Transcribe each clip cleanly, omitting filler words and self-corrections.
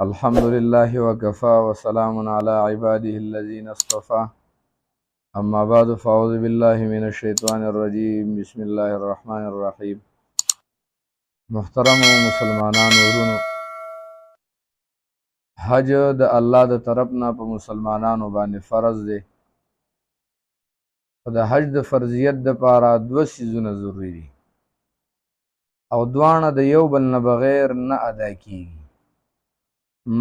الحمد لله وكفى وسلام على عباده الذين اصطفى اما بعد فاعوذ بالله من الشیطان الرجیم بسم الله الرحمن الرحیم. محترم مسلمانانو ورونو، حج د الله د طرفنا په مسلمانانو باندې فرض دی. د حج د فرضیت د پاره دوه سیزونه ضروری دي او دواړه د یو بل نه بغیر نه ادا کیږي.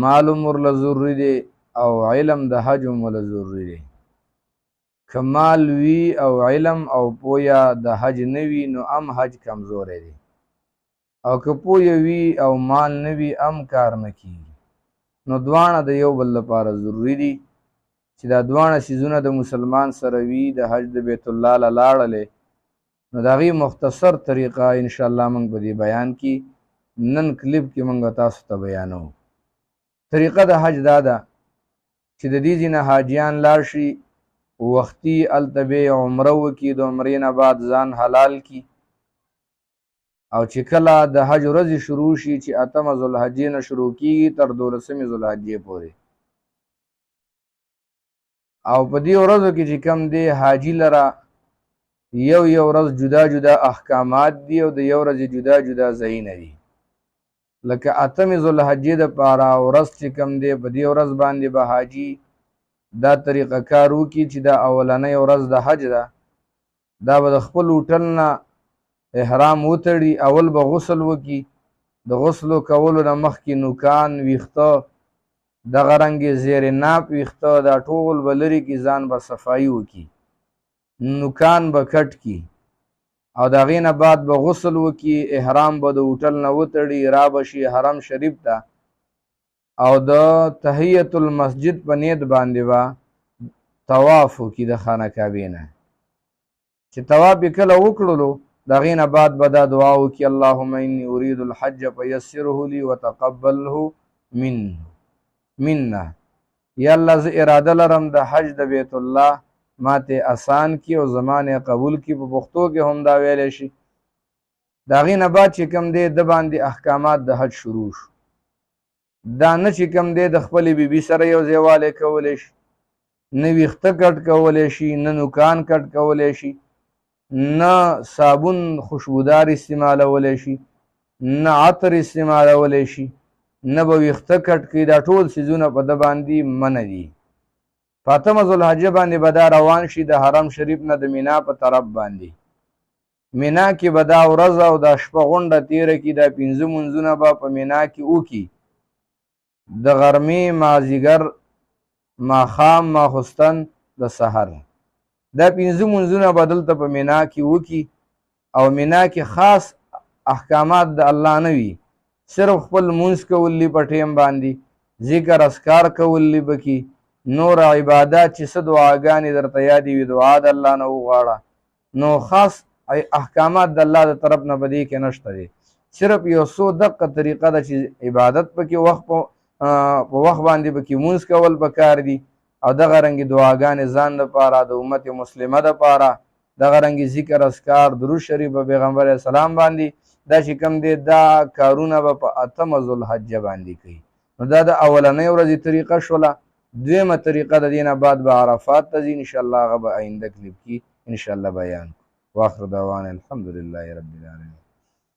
معلوم ورله ضروری دی او علم د حج ورله ضروری دی. کمال وی او علم او پویا د حج نوی نو ام حج کمزوری دی، او که پویا وی او مال نوی ام کار نه کیږي. نو دواړه د یو بل لپاره ضروری دي چې دا دواړه سیزونه د مسلمان سره وي. د حج د بیت الله له لاړلې نو د هغې مختصر طریقه انشاءالله موږ په دې بیان کې نن کلیپ کې موږ تاسو ته بیانو. طریقه د حج دا ده چې د دې ځینې حاجیان لاړ شي وختي هلته به عمره وکړي، د عمرې نه بعد ځان حلال کړي، او چې کله د حج ورځې شروع شي چې 8 ذوالحجې نه شروع کېږي تر 12 ذوالحجې پورې، او په دې ورځو کې چې کم دی حاجي لره یو ورځ جدا جدا احکامات دي او د یو ورځې جدا جدا ځایونه دي. لکه 8 ذوالحجې دپاره ورځ چې کم دی په دې ورځ باندې به حاجي دا طریقه کار وکړي چې دا اولنۍ ورځ د حج ده، دا به د خپل هوټل نه احرام وتړي، اول به غسل وکړي. د غسلو کولو نه مخکې نوکان، ویښته، دغه رنګې زیر ناپ ویښته دا ټول به لرې کړي، ځان به صفایي وکړي، نوکان به کټ کړي، او د هغې نه بعد به غسل وکړي. احرام به د هوټل نه وتړي، را به شي حرم شریف ته، او د تحیت المسجد په نیت باندې به طواف وکړي د خانه کعبې نه. چې طواف یې کله وکړلو د هغې نه بعد به دا دعا وکړي: اللهم انی ارید الحج فیسره لی وتقبله منا. یا الله زه اراده لرم د حج د بیت الله ماته آسان کړي او زمانه قبول کړي. په پښتو کې هم دا ویلی شي. د هغې نه بعد چې کوم دی د باندې احکامات د حج شروع شو. دا نه چې کوم دی د خپلې بیبي سره یو ځای والی کولی شي، نه ویښته کټ کولی شي، نه نوکان کټ کولی شي، نه صابون خوشبودار استعمالولی شي، نه عطر استعمالولی شي، نه به ویښته کټ کوي. دا ټول څیزونه په ده باندې منع دي. په 8 ذوالحجې باندې به دا روان شي د حرم شریف نه د مینا په طرف باندې. مینا کې به دا ورځ او دا شپه غونډه تېره کړي. دا 5 منځونه به په مینا کې وکړي، د غرمې، مازدیګر، ماښام، ماخوستن، د سحر. دا 5 منځونه به دلته په مینا کې وکړي، او مینا کې خاص احکامات د الله نه وي، صرف خپل مونځ کولی په ټیم باندې، ذکر اذکار کولی پکې، نور عبادات چې څه دعاګانې درته یادې وي دعا د الله نه وغواړه. نو خاص احکامات د الله د طرف نه په دې کې نشته دی. صرف یو څو دقه طریقه ده چې عبادت پکې په وخت باندې پکې مونځ کول پکار دي، او دغه رنګې دعاګانې ځان دپاره، د امت مسلمه دپاره، دغه رنګې ذکر اذکار، درود شریف په پیغمبر علیه السلام باندې. دا چې کوم دی دا کارونه به په 8 ذوالحجه باندې کوي. نو دا د اولنۍ ورځې طریقه شوله. دویمه طریقه د دې نه بعد به عرفات ته ځي. انشاءالله هغه به آینده کلیپ کې انشاءالله بیان. واخر دعوانا الحمدلله رب العالمین.